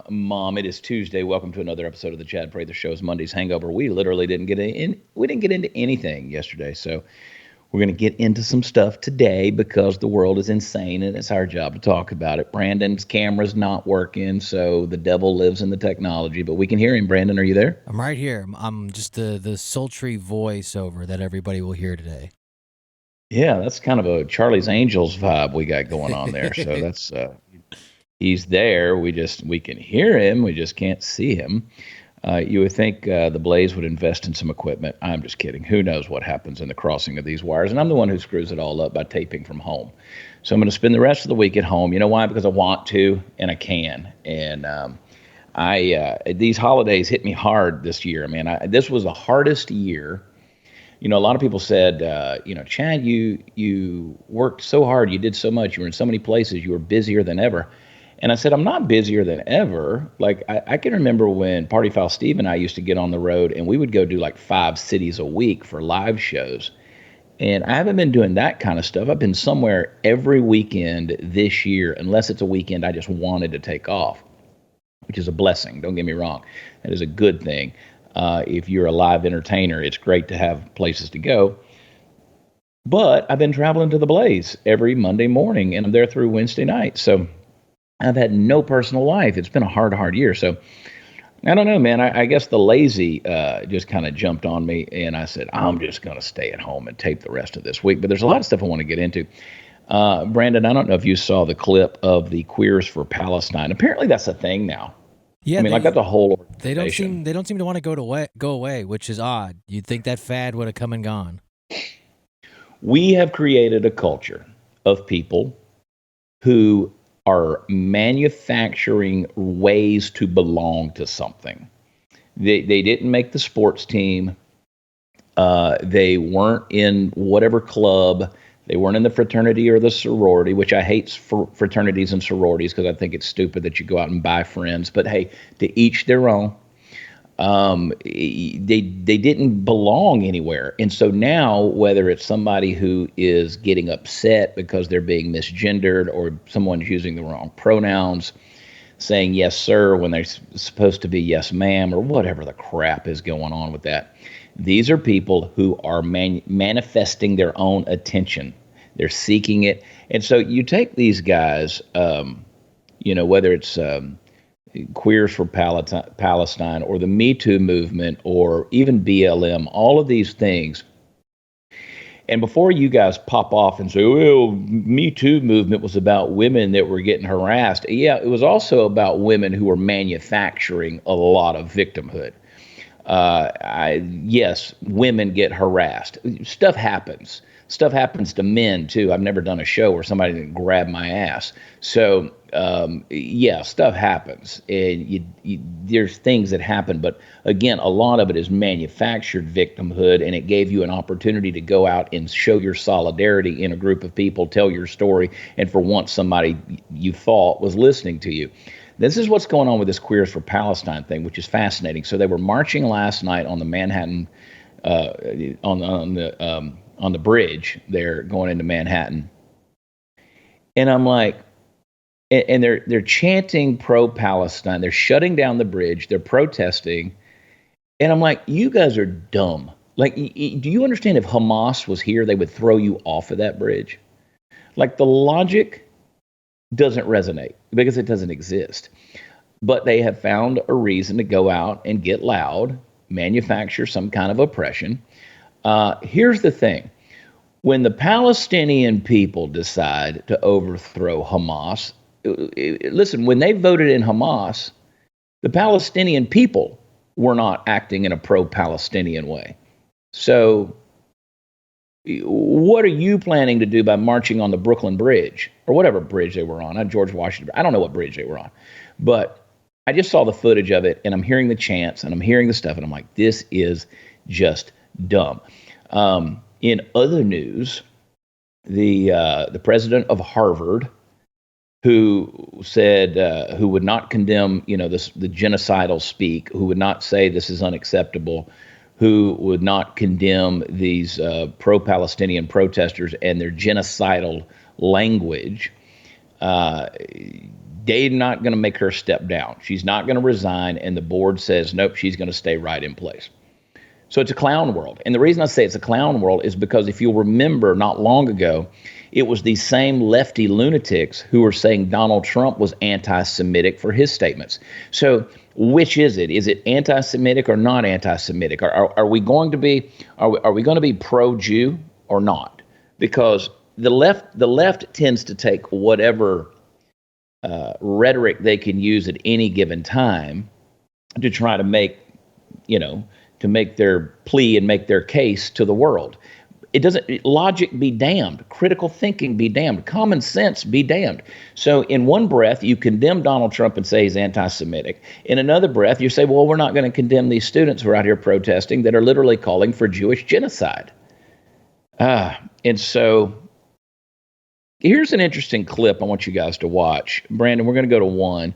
Mom. It is Tuesday. Welcome to another episode of the Chad Prather Show's Monday's Hangover. We literally didn't get we didn't get into anything yesterday, so we're going to get into some stuff today because the world is insane and it's our job to talk about it. Brandon's camera's not working, so the devil lives in the technology, but we can hear him. Brandon, are you there? I'm right here. I'm just the sultry voiceover that everybody will hear today. Yeah, that's kind of a Charlie's Angels vibe we got going on there. So that's he's there. We can hear him. We just can't see him. You would think the Blaze would invest in some equipment. I'm just kidding. Who knows what happens in the crossing of these wires? And I'm the one who screws it all up by taping from home. So I'm going to spend the rest of the week at home. You know why? Because I want to and I can. And these holidays hit me hard this year. Man, this was the hardest year. You know, a lot of people said, Chad, you worked so hard. You did so much. You were in so many places. You were busier than ever. And I said, I'm not busier than ever. Like, I can remember when Party Foul Steve and I used to get on the road and we would go do like 5 cities a week for live shows. And I haven't been doing that kind of stuff. I've been somewhere every weekend this year, unless it's a weekend I just wanted to take off, which is a blessing. Don't get me wrong. That is a good thing. If you're a live entertainer, it's great to have places to go. But I've been traveling to the Blaze every Monday morning, and I'm there through Wednesday night. So I've had no personal life. It's been a hard year. So I don't know, man. I guess the lazy just kind of jumped on me, and I said, I'm just going to stay at home and tape the rest of this week. But there's a lot of stuff I want to get into. Brandon, I don't know if you saw the clip of the Queers for Palestine. Apparently that's a thing now. Yeah, I mean, like that's a whole organization. They don't seem to want to go away, which is odd. You'd think that fad would have come and gone. We have created a culture of people who are manufacturing ways to belong to something. They didn't make the sports team. They weren't in whatever club. They weren't in the fraternity or the sorority, which I hate fraternities and sororities because I think it's stupid that you go out and buy friends. But hey, to each their own. They didn't belong anywhere. And so now, whether it's somebody who is getting upset because they're being misgendered or someone's using the wrong pronouns, saying yes, sir, when they're supposed to be yes, ma'am, or whatever the crap is going on with that. These are people who are manifesting their own attention. They're seeking it. And so you take these guys, whether it's Queers for Palestine or the Me Too movement or even BLM, all of these things. And before you guys pop off and say, well, Me Too movement was about women that were getting harassed. Yeah, it was also about women who were manufacturing a lot of victimhood. Yes, women get harassed. Stuff happens. Stuff happens to men too. I've never done a show where somebody didn't grab my ass. So, yeah, stuff happens, and there's things that happen. But again, a lot of it is manufactured victimhood, and it gave you an opportunity to go out and show your solidarity in a group of people, tell your story, and for once somebody you thought was listening to you. This is what's going on with this Queers for Palestine thing, which is fascinating. So they were marching last night on the Manhattan, on the bridge there going into Manhattan, and I'm like, and they're chanting pro-Palestine. They're shutting down the bridge. They're protesting, and I'm like, you guys are dumb. Like, do you understand if Hamas was here, they would throw you off of that bridge? Like, the logic doesn't resonate because it doesn't exist. But they have found a reason to go out and get loud, manufacture some kind of oppression. Here's the thing. When the Palestinian people decide to overthrow Hamas, listen, when they voted in Hamas, the Palestinian people were not acting in a pro-Palestinian way. So what are you planning to do by marching on the Brooklyn Bridge or whatever bridge they were on? Not George Washington. I don't know what bridge they were on, but I just saw the footage of it and I'm hearing the chants and I'm hearing the stuff and I'm like, this is just dumb. In other news, the president of Harvard, who said who would not condemn the genocidal speak, who would not say this is unacceptable, who would not condemn these pro-Palestinian protesters and their genocidal language, they're not going to make her step down. She's not going to resign. And the board says, nope, she's going to stay right in place. So it's a clown world. And the reason I say it's a clown world is because if you'll remember not long ago, it was these same lefty lunatics who were saying Donald Trump was anti-Semitic for his statements. So which is it? Is it anti-Semitic or not anti-Semitic? Are we going to be pro-Jew or not? Because the left tends to take whatever rhetoric they can use at any given time to try to make, to make their plea and make their case to the world. It doesn't, logic be damned, critical thinking be damned, common sense be damned. So in one breath, you condemn Donald Trump and say he's anti-Semitic. In another breath, you say, well, we're not going to condemn these students who are out here protesting that are literally calling for Jewish genocide. And so here's an interesting clip I want you guys to watch. Brandon, we're going to go to one.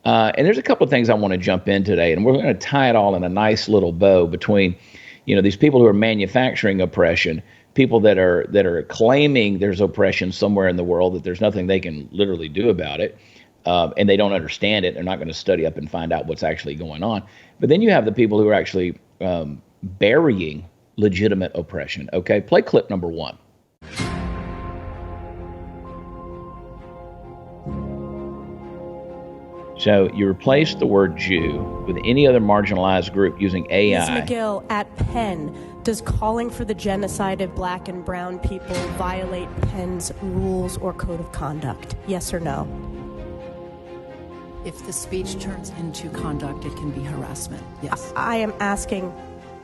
And there's a couple of things I want to jump in today, and we're going to tie it all in a nice little bow between, these people who are manufacturing oppression, people that are claiming there's oppression somewhere in the world, that there's nothing they can literally do about it, and they don't understand it. They're not going to study up and find out what's actually going on. But then you have the people who are actually burying legitimate oppression. Okay, play clip number one. So you replace the word Jew with any other marginalized group using AI. Ms. McGill, at Penn, does calling for the genocide of black and brown people violate Penn's rules or code of conduct? Yes or no? If the speech turns into conduct, it can be harassment. Yes. I am asking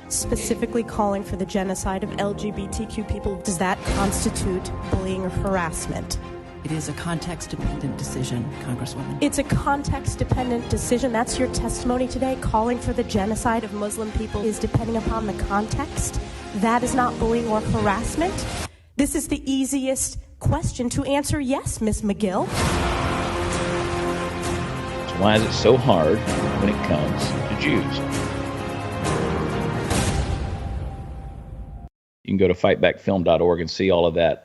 specifically calling for the genocide of LGBTQ people. Does that constitute bullying or harassment? It is a context-dependent decision, Congresswoman. It's a context-dependent decision. That's your testimony today. Calling for the genocide of Muslim people is depending upon the context. That is not bullying or harassment. This is the easiest question to answer yes, Ms. McGill. So why is it so hard when it comes to Jews? You can go to fightbackfilm.org and see all of that.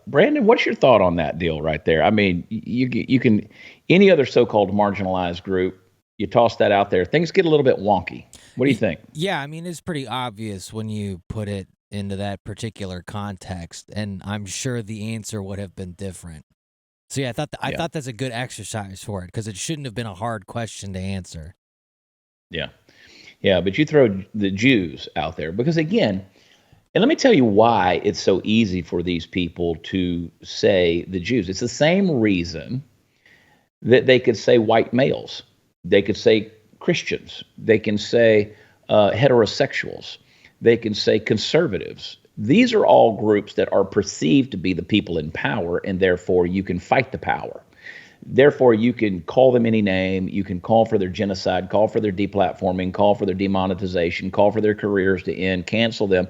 Brandon, what's your thought on that deal right there? I mean, you can, any other so-called marginalized group, you toss that out there, things get a little bit wonky. What do you think? Yeah, I mean, it's pretty obvious when you put it into that particular context, and I'm sure the answer would have been different. So yeah, I thought that's a good exercise for it, because it shouldn't have been a hard question to answer. Yeah, but you throw the Jews out there because, again, and let me tell you why it's so easy for these people to say the Jews. It's the same reason that they could say white males. They could say Christians. They can say heterosexuals. They can say conservatives. These are all groups that are perceived to be the people in power, and therefore you can fight the power. Therefore, you can call them any name. You can call for their genocide, call for their deplatforming, call for their demonetization, call for their careers to end, cancel them.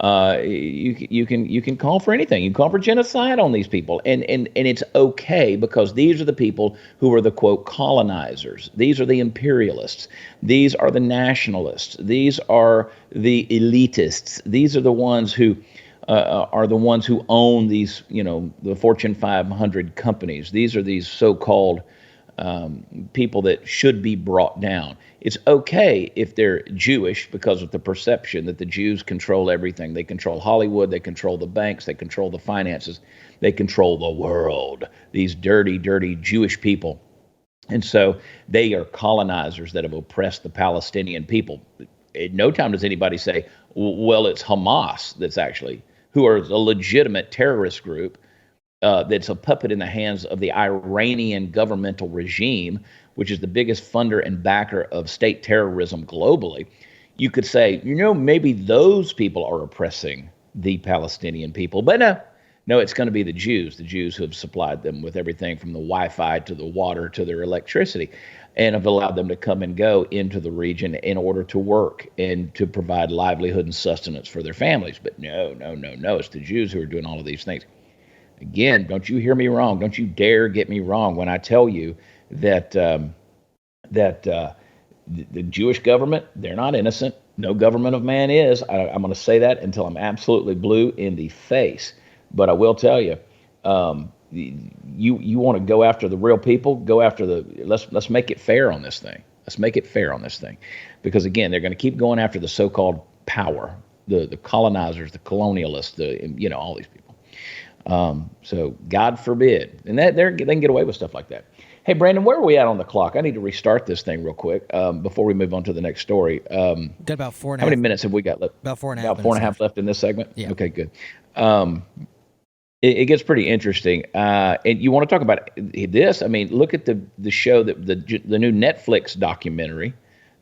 You can call for anything. You can call for genocide on these people, and it's okay, because these are the people who are the quote colonizers. These are the imperialists. These are the nationalists. These are the elitists. These are the ones who own these, the Fortune 500 companies. These are these so-called people that should be brought down. It's okay if they're Jewish, because of the perception that the Jews control everything. They control Hollywood, they control the banks, they control the finances, they control the world. These dirty, dirty Jewish people. And so they are colonizers that have oppressed the Palestinian people. At no time does anybody say, well, it's Hamas that's actually, who are a legitimate terrorist group that's a puppet in the hands of the Iranian governmental regime, which is the biggest funder and backer of state terrorism globally. You could say, maybe those people are oppressing the Palestinian people. But no, it's going to be the Jews who have supplied them with everything from the Wi-Fi to the water to their electricity, and have allowed them to come and go into the region in order to work and to provide livelihood and sustenance for their families. But no, it's the Jews who are doing all of these things. Again, don't you hear me wrong. Don't you dare get me wrong when I tell you that the Jewish government, they're not innocent. No government of man is. I'm going to say that until I'm absolutely blue in the face. But I will tell you, you want to go after the real people, go after let's make it fair on this thing. Let's make it fair on this thing. Because again, they're going to keep going after the so-called power, the colonizers, the colonialists, all these people. So God forbid. And they can get away with stuff like that. Hey, Brandon, where are we at on the clock? I need to restart this thing real quick before we move on to the next story. Got about 4.5. How many minutes have we got left? About 4.5. About 4.5 left in this segment? Yeah. Okay, good. It gets pretty interesting. And you want to talk about this? I mean, look at the show, the new Netflix documentary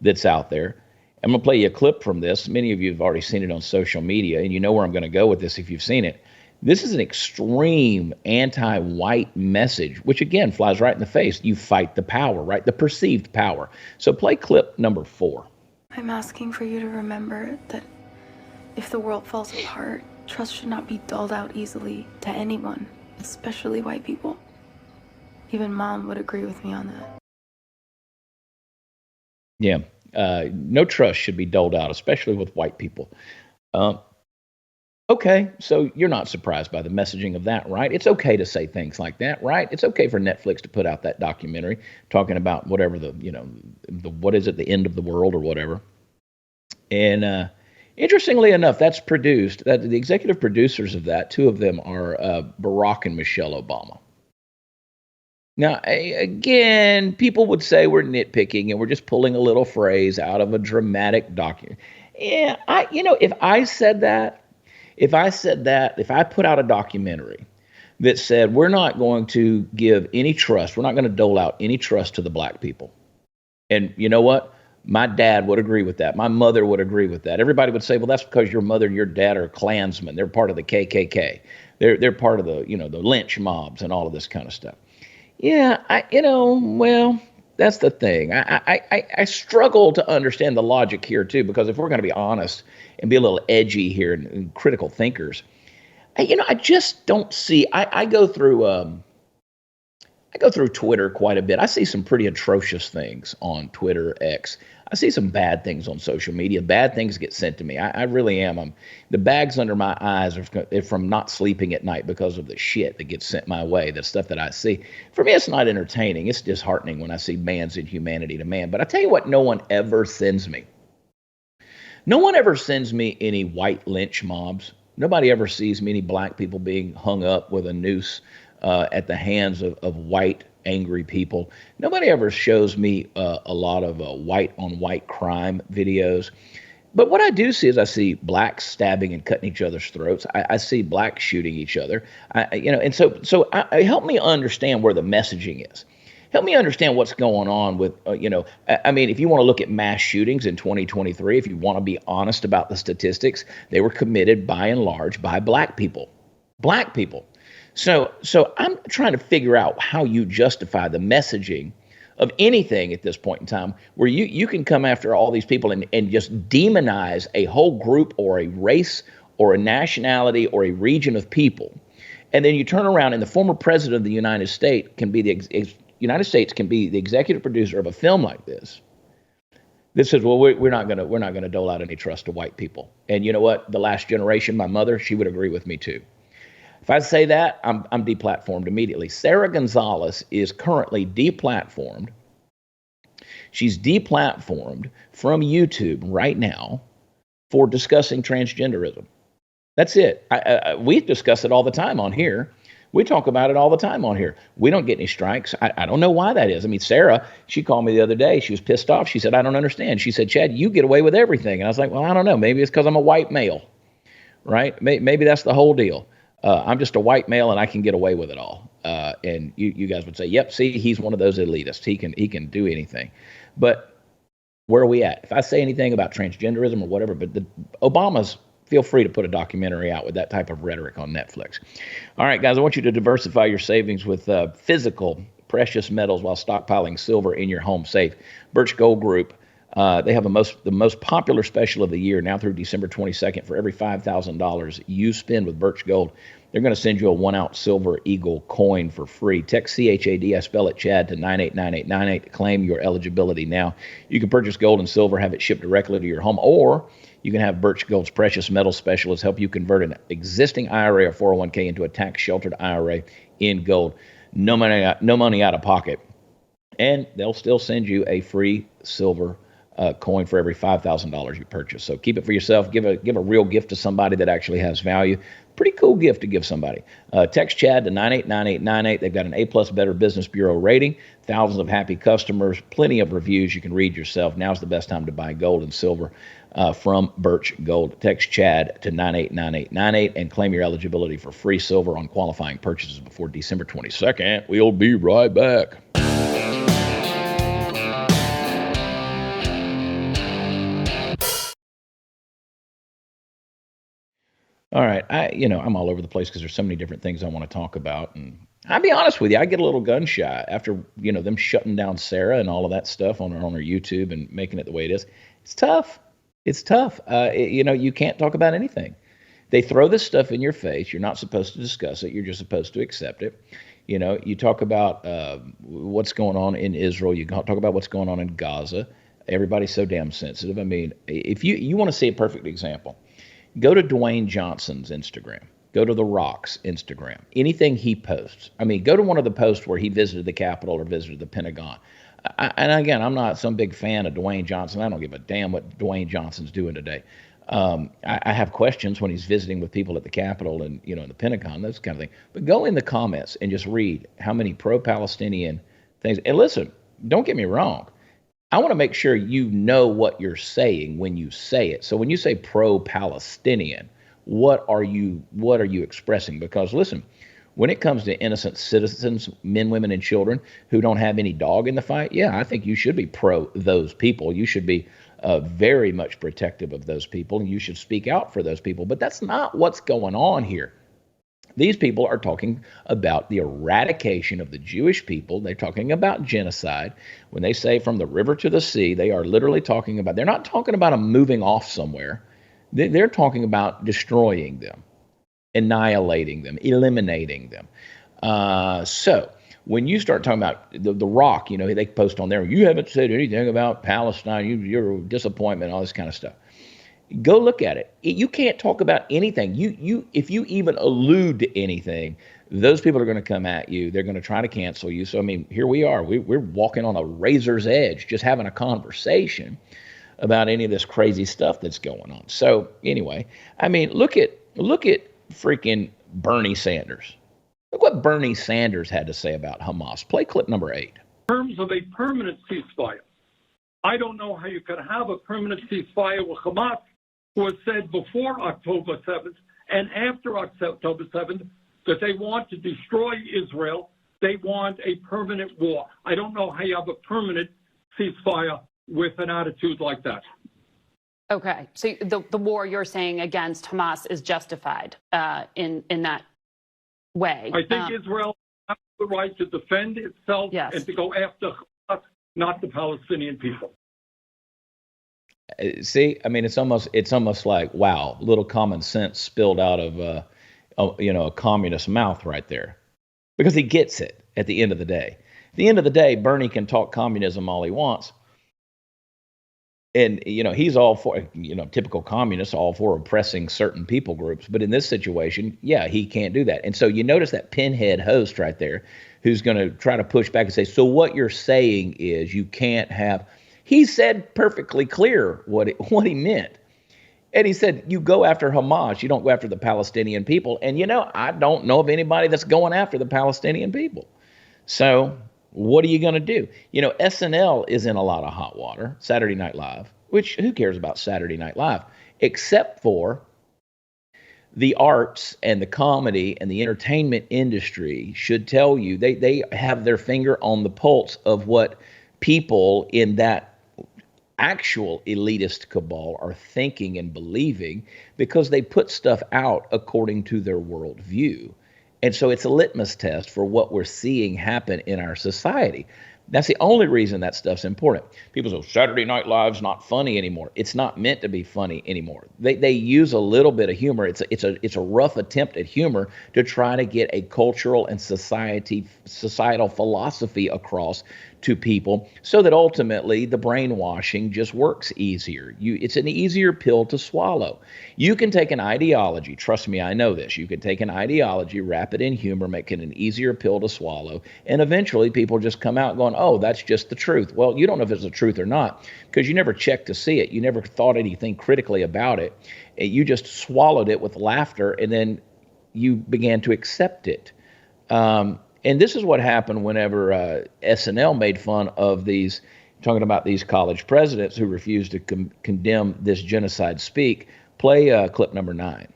that's out there. I'm going to play you a clip from this. Many of you have already seen it on social media, and you know where I'm going to go with this if you've seen it. This is an extreme anti-white message, which again flies right in the face. You fight the power, right? The perceived power. So play clip number 4. I'm asking for you to remember that if the world falls apart, trust should not be doled out easily to anyone, especially white people. Even Mom would agree with me on that. Yeah. No trust should be doled out, especially with white people. Okay, so you're not surprised by the messaging of that, right? It's okay to say things like that, right? It's okay for Netflix to put out that documentary talking about whatever what is it, the end of the world or whatever. And interestingly enough, that's produced, that the executive producers of that, 2 of them are Barack and Michelle Obama. Now, again, people would say we're nitpicking and we're just pulling a little phrase out of a dramatic document. Yeah, if I put out a documentary that said we're not going to give any trust, we're not going to dole out any trust to the black people. And you know what? My dad would agree with that. My mother would agree with that. Everybody would say, well, that's because your mother and your dad are Klansmen. They're part of the KKK. They're part of the lynch mobs and all of this kind of stuff. Yeah, well, that's the thing. I struggle to understand the logic here too, because if we're going to be honest and be a little edgy here and critical thinkers, I just don't see. I go through Twitter quite a bit. I see some pretty atrocious things on Twitter, X. I see some bad things on social media. Bad things get sent to me. I really am. The bags under my eyes are from not sleeping at night because of the shit that gets sent my way, the stuff that I see. For me, it's not entertaining. It's disheartening when I see man's inhumanity to man. But I tell you what, no one ever sends me. No one ever sends me any white lynch mobs. Nobody ever sees me any black people being hung up with a noose at the hands of white angry people. Nobody ever shows me a lot of white on white crime videos. But what I do see is I see blacks stabbing and cutting each other's throats. I see blacks shooting each other. And so help me understand where the messaging is. Help me understand what's going on with, if you want to look at mass shootings in 2023, if you want to be honest about the statistics, they were committed by and large by black people. Black people. So I'm trying to figure out how you justify the messaging of anything at this point in time where you can come after all these people and just demonize a whole group or a race or a nationality or a region of people. And then you turn around and the former president of the United States can be the executive producer of a film like this. This says, well, we're not gonna dole out any trust to white people. And you know what? The last generation, my mother, she would agree with me too. If I say that, I'm deplatformed immediately. Sarah Gonzalez is currently deplatformed. She's deplatformed from YouTube right now for discussing transgenderism. That's it. We discuss it all the time on here. We talk about it all the time on here. We don't get any strikes. I don't know why that is. I mean, Sarah, she called me the other day. She was pissed off. She said, I don't understand. She said, Chad, you get away with everything. And I was like, well, I don't know. Maybe it's because I'm a white male, right? Maybe that's the whole deal. I'm just a white male and I can get away with it all. And you guys would say, yep, see, he's one of those elitists. He can do anything. But where are we at? If I say anything about transgenderism or whatever, but the Obamas, feel free to put a documentary out with that type of rhetoric on Netflix. All right, guys, I want you to diversify your savings with physical precious metals while stockpiling silver in your home safe. Birch Gold Group. They have the most popular special of the year now through December 22nd. For every $5,000 you spend with Birch Gold, they're going to send you a 1-ounce silver eagle coin for free. Text CHAD, I spell it Chad, to 989898 to claim your eligibility now. You can purchase gold and silver, have it shipped directly to your home, or you can have Birch Gold's precious metal specialists help you convert an existing IRA or 401k into a tax-sheltered IRA in gold, no money out of pocket. And they'll still send you a free silver coin for every $5,000 you purchase. So keep it for yourself. Give a real gift to somebody that actually has value. Pretty cool gift to give somebody. Text Chad to 989898. They've got an A+ Better Business Bureau rating, thousands of happy customers, plenty of reviews you can read yourself. Now's the best time to buy gold and silver from Birch Gold. Text Chad to 989898 and claim your eligibility for free silver on qualifying purchases before December 22nd. We'll be right back. All right, I'm all over the place because there's so many different things I want to talk about, and I'll be honest with you, I get a little gun shy after them shutting down Sarah and all of that stuff on her YouTube and making it the way it is. It's tough. It's tough. You can't talk about anything. They throw this stuff in your face. You're not supposed to discuss it. You're just supposed to accept it. You talk about what's going on in Israel. You talk about what's going on in Gaza. Everybody's so damn sensitive. I mean, if you want to see a perfect example, go to Dwayne Johnson's Instagram. Go to The Rock's Instagram. Anything he posts. I mean, go to one of the posts where he visited the Capitol or visited the Pentagon. And again, I'm not some big fan of Dwayne Johnson. I don't give a damn what Dwayne Johnson's doing today. I have questions when he's visiting with people at the Capitol and, in the Pentagon, those kind of things. But go in the comments and just read how many pro-Palestinian things. And listen, don't get me wrong. I want to make sure you know what you're saying when you say it. So when you say pro-Palestinian, what are you expressing? Because listen, when it comes to innocent citizens, men, women, and children who don't have any dog in the fight, yeah, I think you should be pro those people. You should be very much protective of those people, and you should speak out for those people. But that's not what's going on here. These people are talking about the eradication of the Jewish people. They're talking about genocide. When they say from the river to the sea, they are literally talking about, they're not talking about them moving off somewhere. They're talking about destroying them, annihilating them, eliminating them. So when you start talking about the Rock, they post on there, you haven't said anything about Palestine, you're a disappointment, all this kind of stuff. Go look at it. You can't talk about anything. If you even allude to anything, those people are going to come at you. They're going to try to cancel you. So, I mean, here we are. We're walking on a razor's edge, just having a conversation about any of this crazy stuff that's going on. So, anyway, I mean, look at freaking Bernie Sanders. Look what Bernie Sanders had to say about Hamas. Play clip number 8. In terms of a permanent ceasefire, I don't know how you could have a permanent ceasefire with Hamas, who has said before October 7th and after October 7th that they want to destroy Israel. They want a permanent war. I don't know how you have a permanent ceasefire with an attitude like that. Okay, so the war you're saying against Hamas is justified in that way. I think Israel has the right to defend itself and to go after Hamas, not the Palestinian people. See, I mean, it's almost like, wow, little common sense spilled out of a communist mouth right there, because he gets it. At the end of the day, Bernie can talk communism all he wants, and he's all for typical communist, all for oppressing certain people groups. But in this situation, yeah, he can't do that. And so you notice that pinhead host right there, who's going to try to push back and say, so what you're saying is you can't have. He said perfectly clear what he meant. And he said, you go after Hamas, you don't go after the Palestinian people. And, I don't know of anybody that's going after the Palestinian people. So what are you going to do? SNL is in a lot of hot water, Saturday Night Live, which who cares about Saturday Night Live, except for the arts and the comedy and the entertainment industry should tell you they have their finger on the pulse of what people in that actual elitist cabal are thinking and believing, because they put stuff out according to their worldview. And so it's a litmus test for what we're seeing happen in our society. That's the only reason that stuff's important. People say, Saturday Night Live's not funny anymore. It's not meant to be funny anymore. They use a little bit of humor. It's a rough attempt at humor to try to get a cultural and societal philosophy across to people so that ultimately the brainwashing just works easier. It's an easier pill to swallow. You can take an ideology, trust me, I know this. You can take an ideology, wrap it in humor, make it an easier pill to swallow, and eventually people just come out going, oh, that's just the truth. Well, you don't know if it's the truth or not because you never checked to see it. You never thought anything critically about it. You just swallowed it with laughter, and then you began to accept it. And this is what happened whenever SNL made fun of these, talking about these college presidents who refused to condemn this genocide speak. Play clip number 9.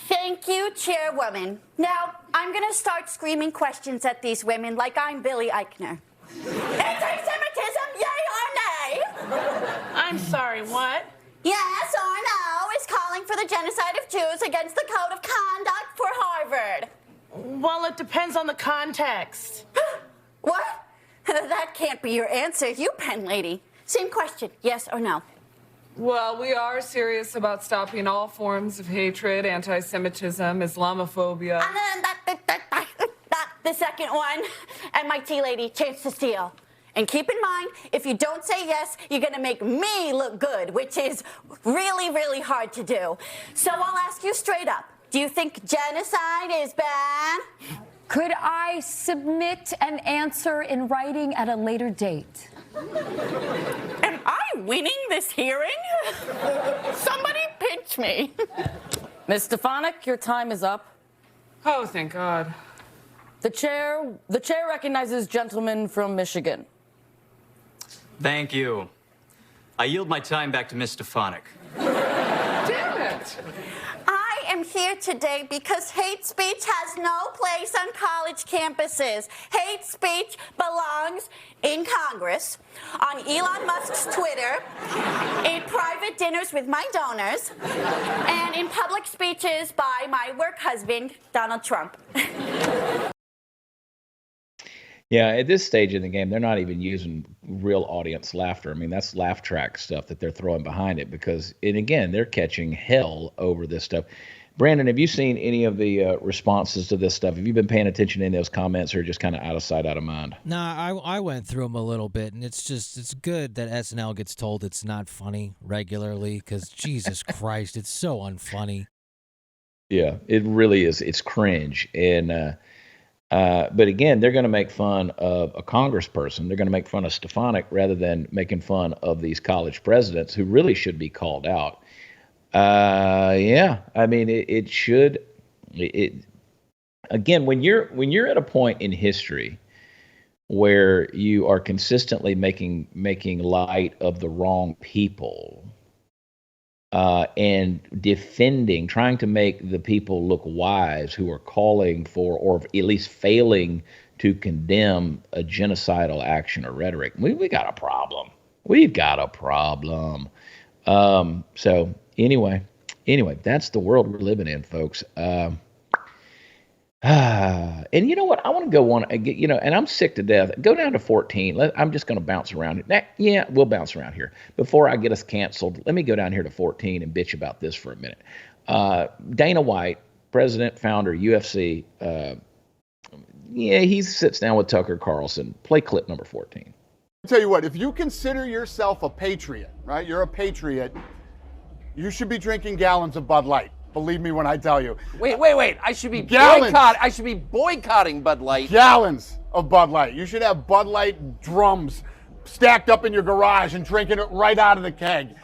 Thank you, Chairwoman. Now, I'm going to start screaming questions at these women like I'm Billy Eichner. Anti-Semitism, yay or nay? I'm sorry, what? Yes or no is calling for the genocide of Jews against the Code of Conduct for Harvard. Well, it depends on the context. What? That can't be your answer, you pen lady. Same question, yes or no? Well, we are serious about stopping all forms of hatred, anti-Semitism, Islamophobia. The second one, and my tea lady, chance to steal. And keep in mind, if you don't say yes, you're going to make me look good, which is really, really hard to do. So I'll ask you straight up. Do you think genocide is bad? Could I submit an answer in writing at a later date? Am I winning this hearing? Somebody pinch me. Ms. Stefanik, your time is up. Oh, thank God. The chair recognizes gentleman from Michigan. Thank you. I yield my time back to Ms. Stefanik. Damn it! I am here today because hate speech has no place on college campuses. Hate speech belongs in Congress, on Elon Musk's Twitter, in private dinners with my donors, and in public speeches by my work husband, Donald Trump. Yeah, at this stage in the game, they're not even using real audience laughter. I mean, that's laugh track stuff that they're throwing behind it because, and again, they're catching hell over this stuff. Brandon, have you seen any of the responses to this stuff? Have you been paying attention to any of those comments, or just kind of out of sight, out of mind? Nah, I went through them a little bit, and it's good that SNL gets told it's not funny regularly because Jesus Christ, it's so unfunny. Yeah, it really is. It's cringe. And but again, they're going to make fun of a congressperson. They're going to make fun of Stefanik rather than making fun of these college presidents who really should be called out. Yeah, I mean, it should. Again, when you're at a point in history where you are consistently making light of the wrong people, and trying to make the people look wise who are calling for, or at least failing to condemn a genocidal action or rhetoric, we got a problem. We've got a problem. So anyway, that's the world we're living in, folks. And you know what? I want to go on, and I'm sick to death. Go down to 14. I'm just going to bounce around. Yeah, we'll bounce around here. Before I get us canceled, let me go down here to 14 and bitch about this for a minute. Dana White, president, founder, UFC, he sits down with Tucker Carlson. Play clip number 14. I'll tell you what, if you consider yourself a patriot, right? You're a patriot, you should be drinking gallons of Bud Light. Believe me when I tell you. Wait. I should be boycotting Bud Light. Gallons of Bud Light. You should have Bud Light drums stacked up in your garage and drinking it right out of the keg.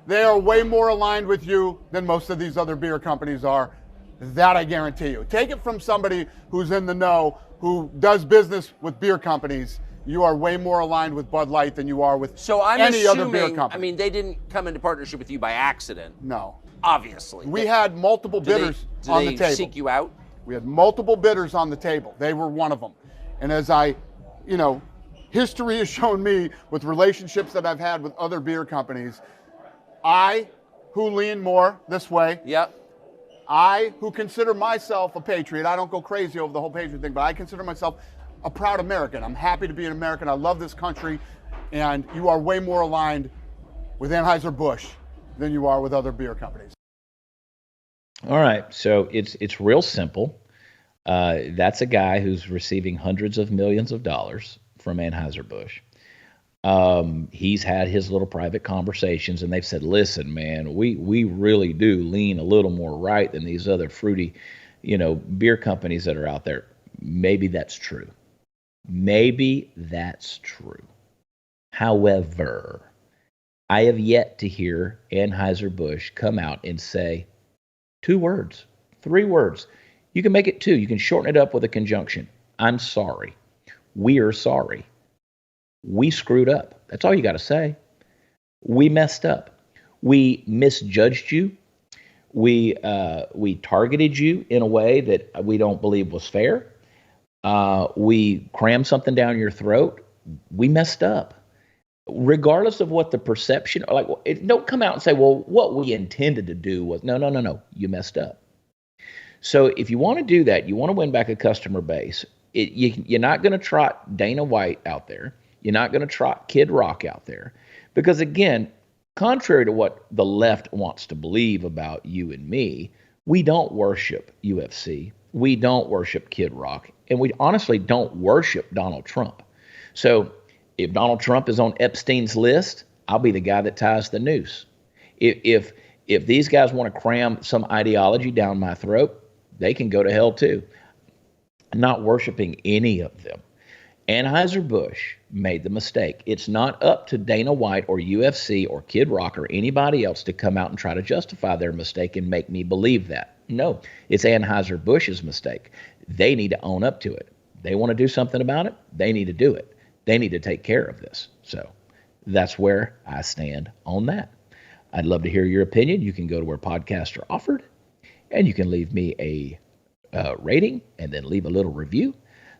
They are way more aligned with you than most of these other beer companies are. That I guarantee you. Take it from somebody who's in the know, who does business with beer companies. You are way more aligned with Bud Light than you are with any other beer company. I mean, they didn't come into partnership with you by accident. No. Obviously. We had multiple bidders on the table. Did they seek you out? We had multiple bidders on the table. They were one of them. And as history has shown me with relationships that I've had with other beer companies, I, who lean more this way, I, who consider myself a patriot, I don't go crazy over the whole patriot thing, but I consider myself a proud American. I'm happy to be an American. I love this country. And you are way more aligned with Anheuser-Busch than you are with other beer companies. All right, so it's real simple. That's a guy who's receiving hundreds of millions of dollars from Anheuser-Busch. He's had his little private conversations, and they've said, listen, man, we really do lean a little more right than these other fruity, beer companies that are out there. Maybe that's true. Maybe that's true. However, I have yet to hear Anheuser-Busch come out and say 2 words, 3 words. You can make it 2. You can shorten it up with a conjunction. I'm sorry. We're sorry. We screwed up. That's all you got to say. We messed up. We misjudged you. We targeted you in a way that we don't believe was fair. We crammed something down your throat. We messed up. Regardless of what the perception, don't come out and say, well, what we intended to do was, no, you messed up. So if you want to do that, you want to win back a customer base, you're not going to trot Dana White out there. You're not going to trot Kid Rock out there. Because again, contrary to what the left wants to believe about you and me, we don't worship UFC. We don't worship Kid Rock. And we honestly don't worship Donald Trump. So if Donald Trump is on Epstein's list, I'll be the guy that ties the noose. If these guys want to cram some ideology down my throat, they can go to hell too. I'm not worshiping any of them. Anheuser-Busch made the mistake. It's not up to Dana White or UFC or Kid Rock or anybody else to come out and try to justify their mistake and make me believe that. No, it's Anheuser-Busch's mistake. They need to own up to it. They want to do something about it. They need to do it. They need to take care of this. So that's where I stand on that. I'd love to hear your opinion. You can go to where podcasts are offered, and you can leave me a rating and then leave a little review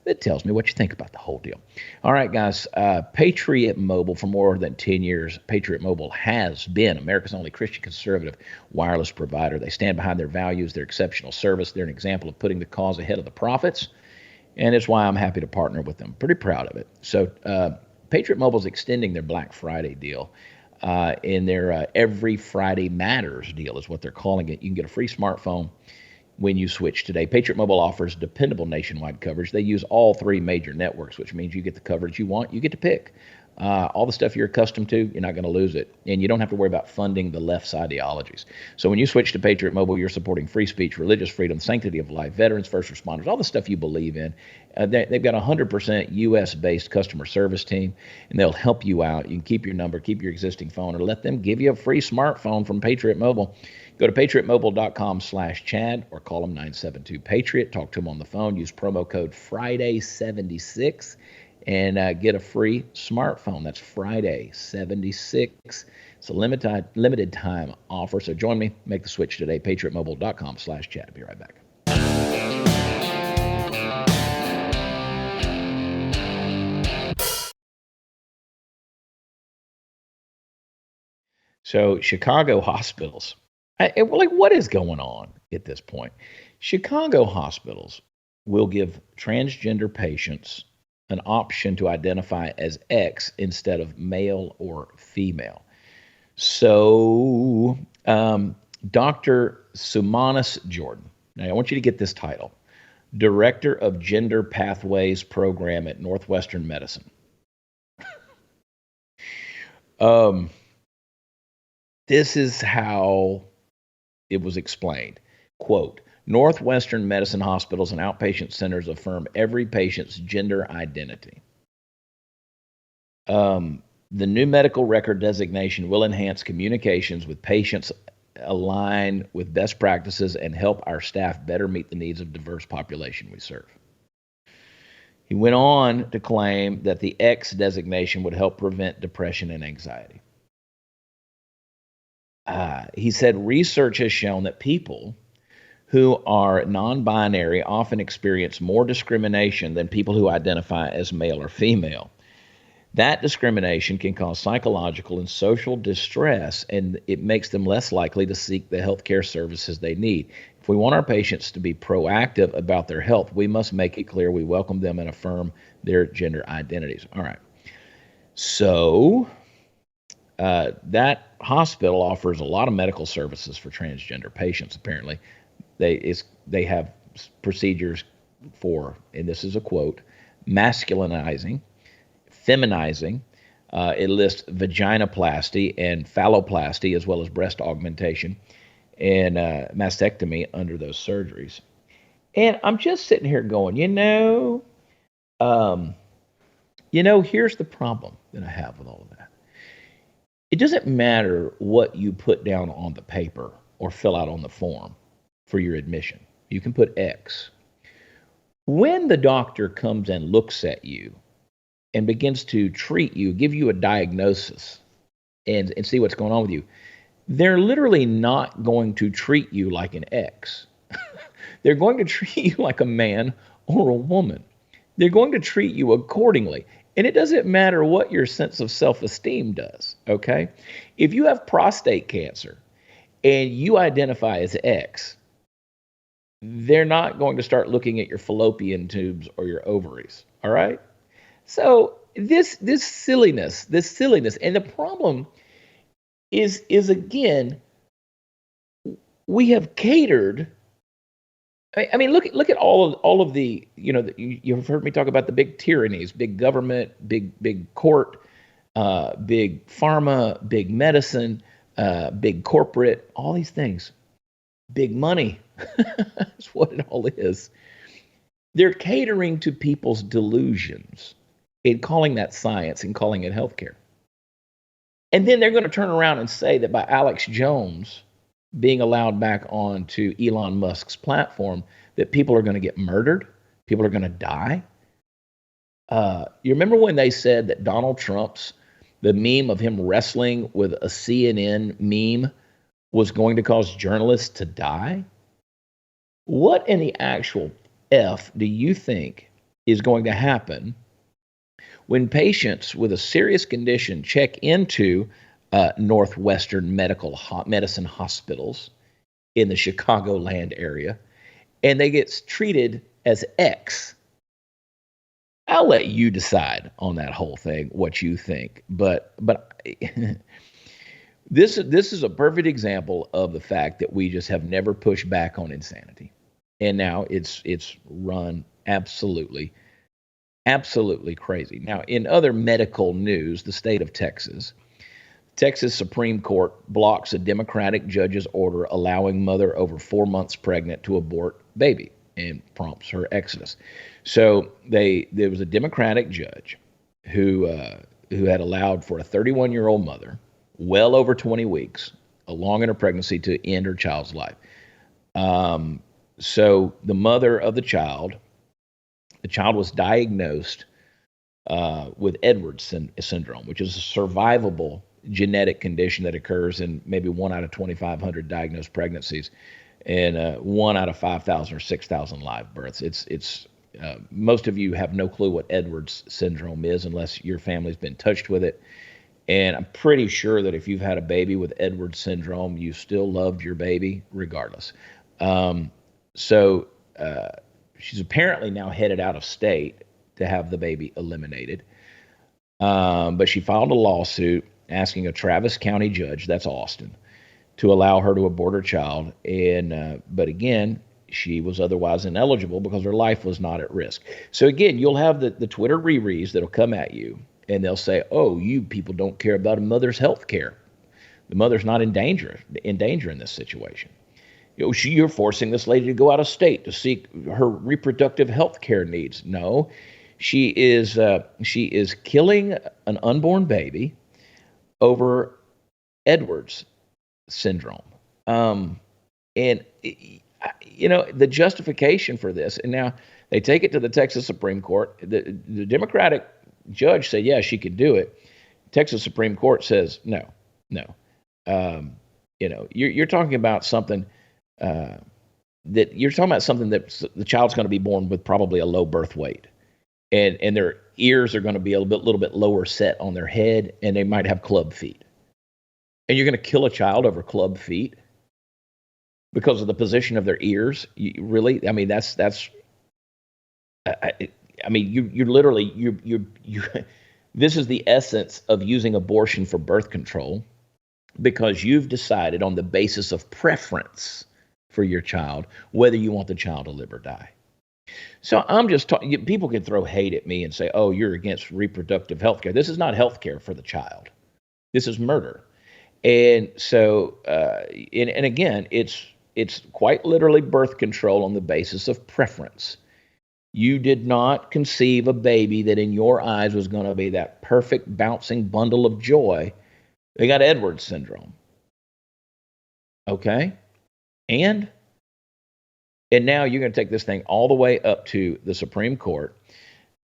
that tells me what you think about the whole deal. All right, guys, Patriot Mobile, for more than 10 years, Patriot Mobile has been America's only Christian conservative wireless provider. They stand behind their values, their exceptional service. They're an example of putting the cause ahead of the profits, and it's why I'm happy to partner with them. Pretty proud of it. So Patriot Mobile is extending their Black Friday deal. In their Every Friday Matters deal is what they're calling it. You can get a free smartphone when you switch today. Patriot Mobile offers dependable nationwide coverage. They use all 3 major networks, which means you get the coverage you want. You get to pick. All the stuff you're accustomed to, you're not going to lose it. And you don't have to worry about funding the left's ideologies. So when you switch to Patriot Mobile, you're supporting free speech, religious freedom, sanctity of life, veterans, first responders, all the stuff you believe in. They've got a 100% U.S.-based customer service team, and they'll help you out. You can keep your number, keep your existing phone, or let them give you a free smartphone from Patriot Mobile. Go to patriotmobile.com/Chad or call them 972-PATRIOT. Talk to them on the phone. Use promo code Friday76 and get a free smartphone. That's Friday76. It's a limited time offer. So join me. Make the switch today. patriotmobile.com/Chad. I'll be right back. So Chicago hospitals. What is going on at this point? Chicago hospitals will give transgender patients an option to identify as X instead of male or female. So Dr. Sumanis Jordan, now I want you to get this title, Director of Gender Pathways Program at Northwestern Medicine. This is how it was explained. Quote, Northwestern Medicine hospitals and outpatient centers affirm every patient's gender identity. The new medical record designation will enhance communications with patients, align with best practices, and help our staff better meet the needs of diverse population we serve. He went on to claim that the X designation would help prevent depression and anxiety. He said research has shown that people who are non-binary often experience more discrimination than people who identify as male or female. That discrimination can cause psychological and social distress, and it makes them less likely to seek the healthcare services they need. If we want our patients to be proactive about their health, we must make it clear we welcome them and affirm their gender identities. All right. So that hospital offers a lot of medical services for transgender patients, apparently. They have procedures for, and this is a quote, masculinizing, feminizing, It lists vaginoplasty and phalloplasty, as well as breast augmentation and mastectomy under those surgeries. And I'm just sitting here going, here's the problem that I have with all of that. It doesn't matter what you put down on the paper or fill out on the form for your admission. You can put X. When the doctor comes and looks at you and begins to treat you, give you a diagnosis, and see what's going on with you, they're literally not going to treat you like an X. They're going to treat you like a man or a woman. They're going to treat you accordingly. And it doesn't matter what your sense of self-esteem does, okay? If you have prostate cancer and you identify as X, they're not going to start looking at your fallopian tubes or your ovaries, all right? So this silliness, and the problem is again, we have catered. I mean, look at all of the, you've heard me talk about the big tyrannies, big government, big court, big pharma, big medicine, big corporate, all these things, big money. That's what it all is. They're catering to people's delusions and calling that science and calling it healthcare. And then they're going to turn around and say that by Alex Jones being allowed back onto Elon Musk's platform, that people are going to get murdered, people are going to die. You remember when they said that Donald Trump's, the meme of him wrestling with a CNN meme was going to cause journalists to die? What in the actual F do you think is going to happen when patients with a serious condition check into Northwestern medicine hospitals in the Chicagoland area, and they get treated as X? I'll let you decide on that whole thing, what you think. But this is a perfect example of the fact that we just have never pushed back on insanity, and now it's run absolutely crazy. Now, in other medical news, the state of Texas Supreme Court blocks a Democratic judge's order allowing mother over 4 months pregnant to abort baby and prompts her exodus. So there was a Democratic judge who had allowed for a 31-year-old mother, well over 20 weeks, along in her pregnancy, to end her child's life. So the mother of the child was diagnosed with Edwards syndrome, which is a survivable genetic condition that occurs in maybe 1 out of 2,500 diagnosed pregnancies and 1 out of 5,000 or 6,000 live births. It's most of you have no clue what Edwards syndrome is unless your family's been touched with it. And I'm pretty sure that if you've had a baby with Edwards syndrome, you still loved your baby regardless. So she's apparently now headed out of state to have the baby eliminated. But she filed a lawsuit asking a Travis County judge, that's Austin, to allow her to abort her child. And but again, she was otherwise ineligible because her life was not at risk. So again, you'll have the Twitter rereads that'll come at you, and they'll say, "Oh, you people don't care about a mother's health care. The mother's not in danger in this situation. You're forcing this lady to go out of state to seek her reproductive health care needs." No, she is killing an unborn baby over Edwards syndrome. And the justification for this, and now they take it to the Texas Supreme Court. The Democratic judge said, yeah, she could do it. Texas Supreme Court says, no. You're talking about something that the child's going to be born with probably a low birth weight, and their ears are going to be a little bit lower set on their head, and they might have club feet. And you're going to kill a child over club feet because of the position of their ears? Really? I mean, that's. I mean, you're literally. This is the essence of using abortion for birth control, because you've decided on the basis of preference for your child whether you want the child to live or die. So I'm just talking. People can throw hate at me and say, "Oh, you're against reproductive health care." This is not health care for the child. This is murder. And so, and again, it's quite literally birth control on the basis of preference. You did not conceive a baby that in your eyes was going to be that perfect bouncing bundle of joy. They got Edwards syndrome. Okay? And now you're going to take this thing all the way up to the Supreme Court.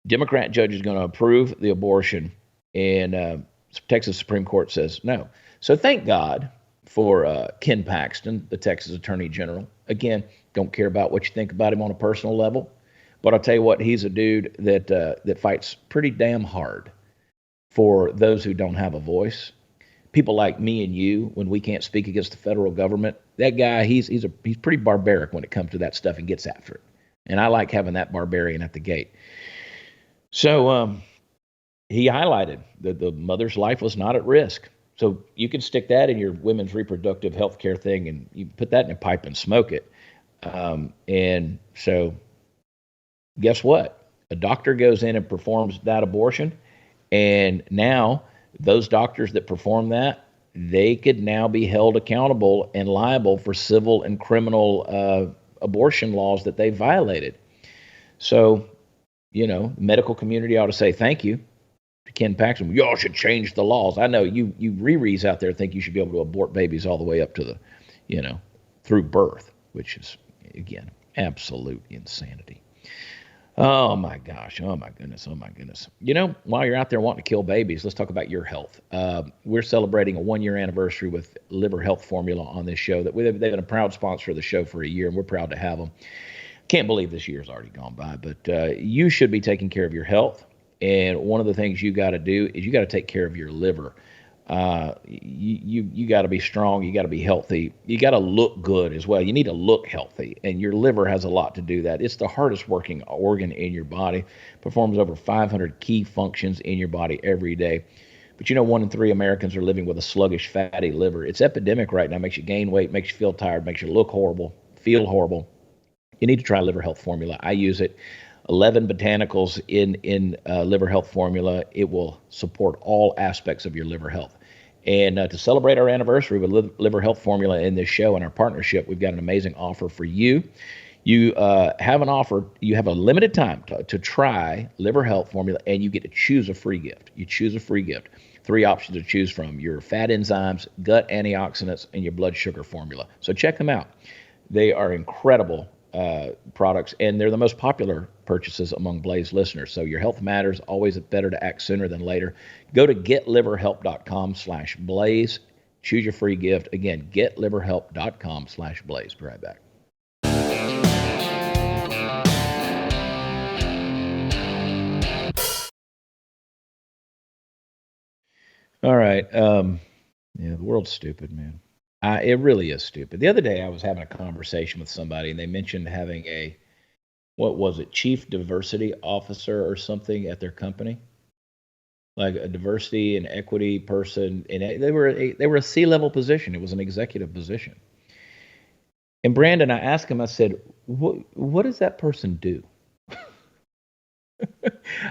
Democrat judge is going to approve the abortion, and Texas Supreme Court says no. So thank God for Ken Paxton, the Texas Attorney General. Again, don't care about what you think about him on a personal level, but I'll tell you what, he's a dude that fights pretty damn hard for those who don't have a voice. People like me and you, when we can't speak against the federal government, that guy, he's pretty barbaric when it comes to that stuff and gets after it. And I like having that barbarian at the gate. So he highlighted that the mother's life was not at risk. So you can stick that in your women's reproductive health care thing, and you put that in a pipe and smoke it. And so guess what? A doctor goes in and performs that abortion, and now those doctors that perform that, they could now be held accountable and liable for civil and criminal abortion laws that they violated. So, medical community ought to say thank you to Ken Paxton. Y'all should change the laws. I know you Riris out there think you should be able to abort babies all the way up to the, through birth, which is, again, absolute insanity. Oh my gosh. Oh my goodness. Oh my goodness. While you're out there wanting to kill babies, let's talk about your health. We're celebrating a 1-year anniversary with Liver Health Formula on this show. They've been a proud sponsor of the show for a year, and we're proud to have them. Can't believe this year's already gone by, but you should be taking care of your health. And one of the things you got to do is you got to take care of your liver. You got to be strong. You got to be healthy. You got to look good as well. You need to look healthy, and your liver has a lot to do that. It's the hardest working organ in your body. Performs over 500 key functions in your body every day. But 1 in 3 Americans are living with a sluggish, fatty liver. It's epidemic right now. Makes you gain weight, makes you feel tired, makes you look horrible, feel horrible. You need to try Liver Health Formula. I use it. 11 botanicals in Liver Health Formula. It will support all aspects of your liver health. And to celebrate our anniversary with Liver Health Formula in this show and our partnership, we've got an amazing offer for you. You have an offer. You have a limited time to try Liver Health Formula, and you get to choose a free gift. You choose a free gift. 3 options to choose from: your fat enzymes, gut antioxidants, and your blood sugar formula. So check them out. They are incredible products, and they're the most popular purchases among Blaze listeners. So your health matters. Always better to act sooner than later. Go to getliverhelp.com/blaze. Choose your free gift. Again, getliverhelp.com/blaze. Be right back. All right. The world's stupid, man. It really is stupid. The other day I was having a conversation with somebody, and they mentioned having chief diversity officer or something at their company, like a diversity and equity person, and they were a C-level position. It was an executive position. And Brandon, I asked him, I said, what does that person do?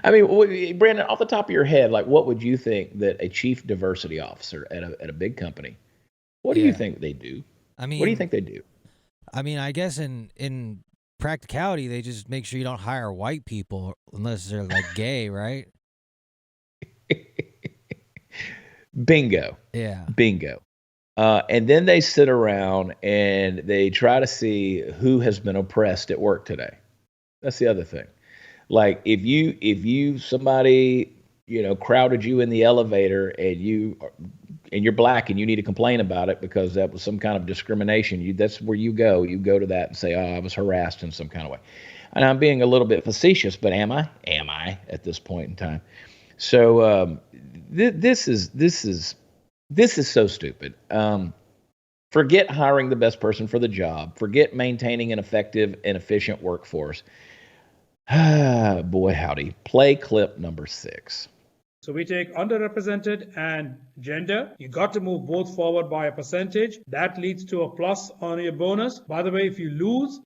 I mean, Brandon, off the top of your head, like, what would you think that a chief diversity officer at a big company, what do you think they do? I mean, what do you think they do? I mean, I guess in practicality, they just make sure you don't hire white people unless they're like gay, right? Bingo. Yeah. Bingo. And then they sit around and they try to see who has been oppressed at work today. That's the other thing. Like if somebody, crowded you in the elevator and you're black and you need to complain about it because that was some kind of discrimination, that's where you go. You go to that and say, "Oh, I was harassed in some kind of way." And I'm being a little bit facetious, but am I? Am I at this point in time? So this is so stupid. Forget hiring the best person for the job. Forget maintaining an effective and efficient workforce. Boy, howdy. Play clip number 6. So we take underrepresented and gender. You got to move both forward by a percentage. That leads to a plus on your bonus. By the way, if you lose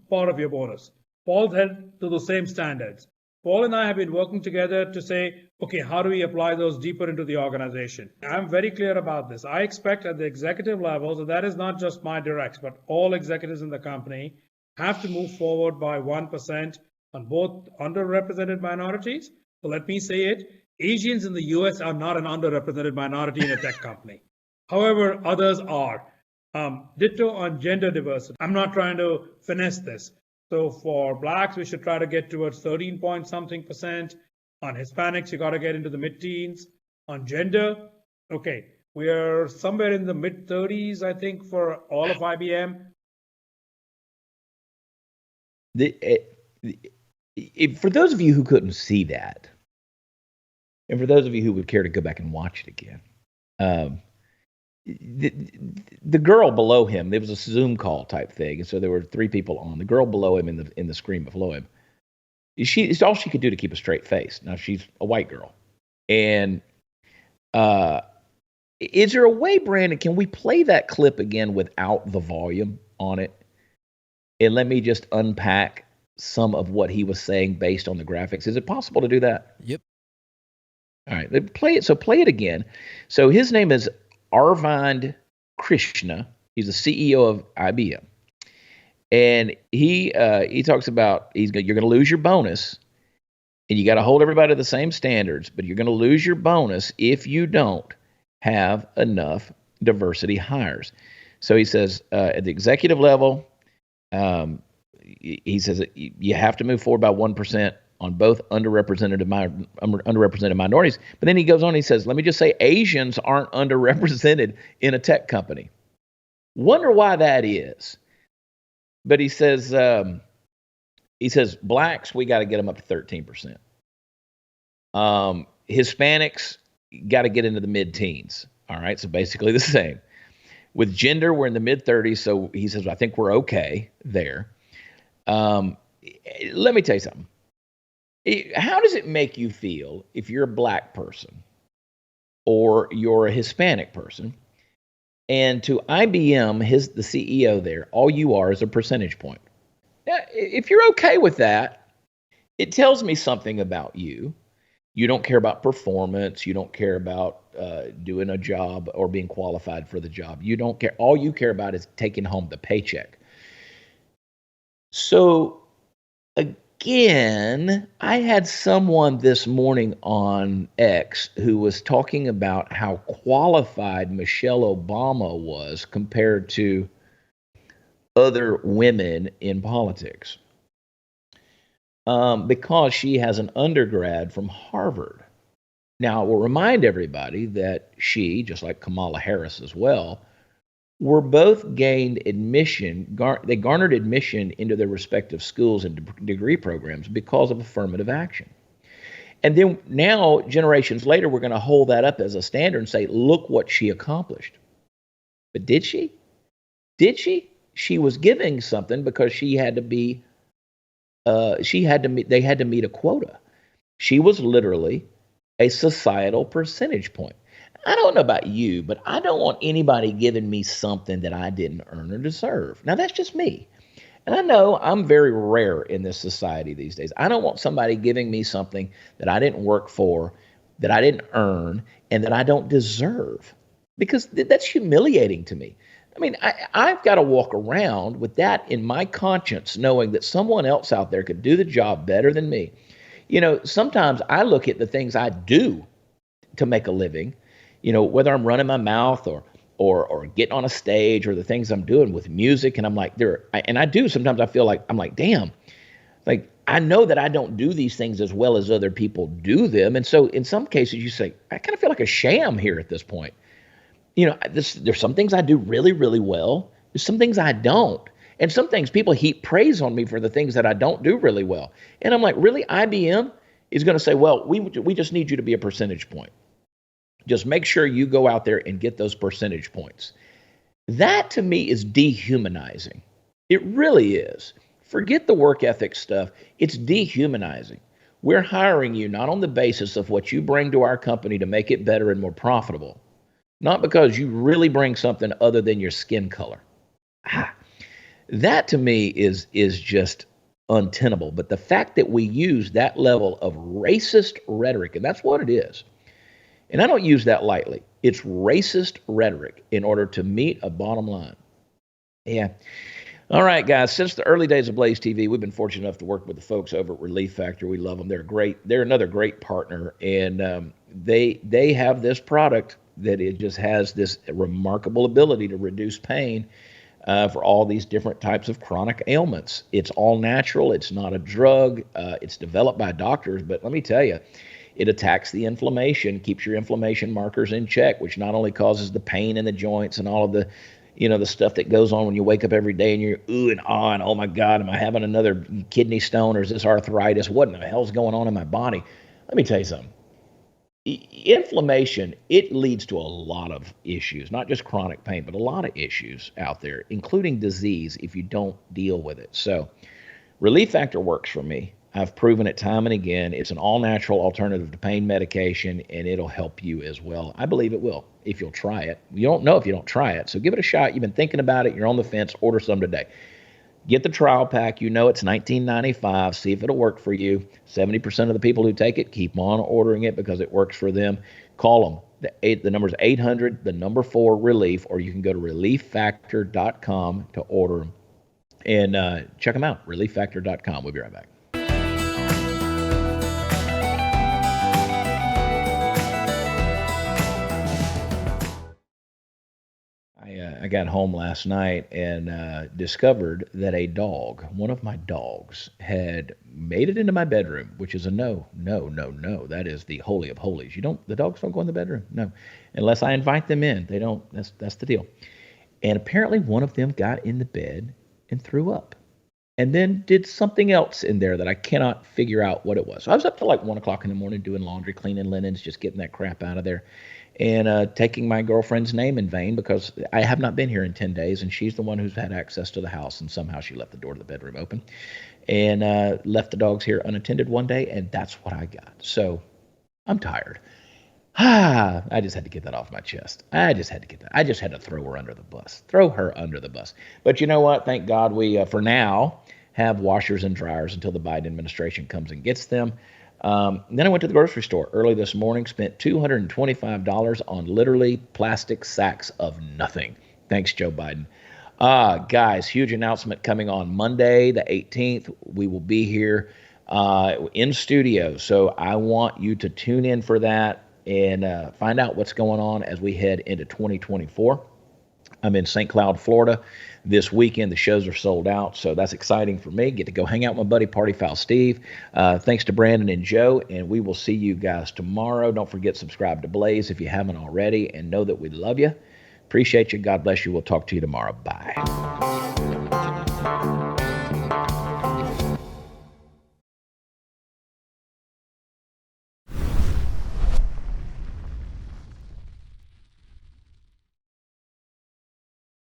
part of your bonus. Paul's held to the same standards. Paul and I have been working together to say, okay, how do we apply those deeper into the organization? I'm very clear about this. I expect at the executive level, so that is not just my directs, but all executives in the company have to move forward by 1% on both underrepresented minorities. So let me say it, Asians in the US are not an underrepresented minority in a tech company. However, others are. Ditto on gender diversity. I'm not trying to finesse this. So for blacks, we should try to get towards 13 point something percent. On Hispanics, you got to get into the mid-teens. On gender, okay, we are somewhere in the mid-30s, I think, for all of IBM. For those of you who couldn't see that, and for those of you who would care to go back and watch it again, the girl below him, there was a Zoom call type thing, and so there were 3 people on. The girl below him in the screen below him, it's all she could do to keep a straight face. Now she's a white girl, and is there a way, Brandon? Can we play that clip again without the volume on it, and let me just unpack some of what he was saying based on the graphics? Is it possible to do that? Yep. All right, play it. So play it again. So his name is Arvind Krishna. He's the CEO of IBM, and he talks about you're going to lose your bonus, and you got to hold everybody to the same standards, but you're going to lose your bonus if you don't have enough diversity hires. So he says at the executive level, he says that you have to move forward by 1% on both underrepresented minorities. But then he goes on, he says, let me just say Asians aren't underrepresented in a tech company. Wonder why that is. But he says blacks, we got to get them up to 13%. Hispanics got to get into the mid-teens. All right, so basically the same. With gender, we're in the mid-30s, so he says, I think we're okay there. Let me tell you something. How does it make you feel if you're a black person or you're a Hispanic person, and to IBM, the CEO there, all you are is a percentage point? Now, if you're okay with that, it tells me something about you. You don't care about performance. You don't care about doing a job or being qualified for the job. You don't care. All you care about is taking home the paycheck. So, again, I had someone this morning on X who was talking about how qualified Michelle Obama was compared to other women in politics, because she has an undergrad from Harvard. Now, I will remind everybody that she, just like Kamala Harris as well, were both gained admission, they garnered admission into their respective schools and degree programs because of affirmative action. And then now, generations later, we're going to hold that up as a standard and say, look what she accomplished. But did she? Did she? She was giving something because she had to be, they had to meet a quota. She was literally a societal percentage point. I don't know about you, but I don't want anybody giving me something that I didn't earn or deserve. Now, that's just me. And I know I'm very rare in this society these days. I don't want somebody giving me something that I didn't work for, that I didn't earn, and that I don't deserve, because that's humiliating to me. I mean, I've got to walk around with that in my conscience, knowing that someone else out there could do the job better than me. You know, sometimes I look at the things I do to make a living, you know, whether I'm running my mouth or getting on a stage or the things I'm doing with music. And I'm like, and I do, sometimes I feel like, I'm like, damn, like, I know that I don't do these things as well as other people do them. And so in some cases you say, I kind of feel like a sham here at this point. You know, there's some things I do really, really well. There's some things I don't. And some things people heap praise on me for the things that I don't do really well. And I'm like, really? IBM is going to say, well, we just need you to be a percentage point. Just make sure you go out there and get those percentage points. That to me is dehumanizing. It really is. Forget the work ethic stuff. It's dehumanizing. We're hiring you not on the basis of what you bring to our company to make it better and more profitable, not because you really bring something other than your skin color. That to me is just untenable. But the fact that we use that level of racist rhetoric, and that's what it is, and I don't use that lightly, it's racist rhetoric in order to meet a bottom line. Yeah. All right, guys, since the early days of Blaze TV, we've been fortunate enough to work with the folks over at Relief Factor. We love them. They're great. They're another great partner, and they have this product that it just has this remarkable ability to reduce pain for all these different types of chronic ailments. It's all natural. It's not a drug. It's developed by doctors, but let me tell you, it attacks the inflammation, keeps your inflammation markers in check, which not only causes the pain in the joints and all of the the stuff that goes on when you wake up every day and you're ooh and ah and oh my God, am I having another kidney stone or is this arthritis? What in the hell's going on in my body? Let me tell you something. Inflammation, it leads to a lot of issues, not just chronic pain, but a lot of issues out there, including disease if you don't deal with it. So Relief Factor works for me. I've proven it time and again. It's an all-natural alternative to pain medication, and it'll help you as well. I believe it will if you'll try it. You don't know if you don't try it, so give it a shot. You've been thinking about it. You're on the fence. Order some today. Get the trial pack. You know it's $19.95. See if it'll work for you. 70% of the people who take it keep on ordering it because it works for them. Call them. The number is 800, the number 4, relief, or you can go to relieffactor.com to order them. And check them out, relieffactor.com. We'll be right back. I got home last night and discovered that a dog, one of my dogs, had made it into my bedroom, which is a no. That is the holy of holies. The dogs don't go in the bedroom, no, unless I invite them in. They don't. That's the deal. And apparently, one of them got in the bed and threw up, and then did something else in there that I cannot figure out what it was. So I was up till like 1 o'clock in the morning doing laundry, cleaning linens, just getting that crap out of there. And taking my girlfriend's name in vain because I have not been here in 10 days, and she's the one who's had access to the house, and somehow she left the door to the bedroom open and left the dogs here unattended one day, and that's what I got. So I'm tired. I just had to get that off my chest. I just had to throw her under the bus. But you know what? Thank God we, for now, have washers and dryers until the Biden administration comes and gets them. Then I went to the grocery store early this morning, spent $225 on literally plastic sacks of nothing. Thanks, Joe Biden. Guys, huge announcement coming on Monday, the 18th. We will be here in studio. So I want you to tune in for that and find out what's going on as we head into 2024. I'm in St. Cloud, Florida this weekend. The shows are sold out, so that's exciting for me. Get to go hang out with my buddy Party Foul Steve. Thanks to Brandon and Joe, and we will see you guys tomorrow. Don't forget, subscribe to Blaze if you haven't already, and know that we love you. Appreciate you. God bless you. We'll talk to you tomorrow. Bye.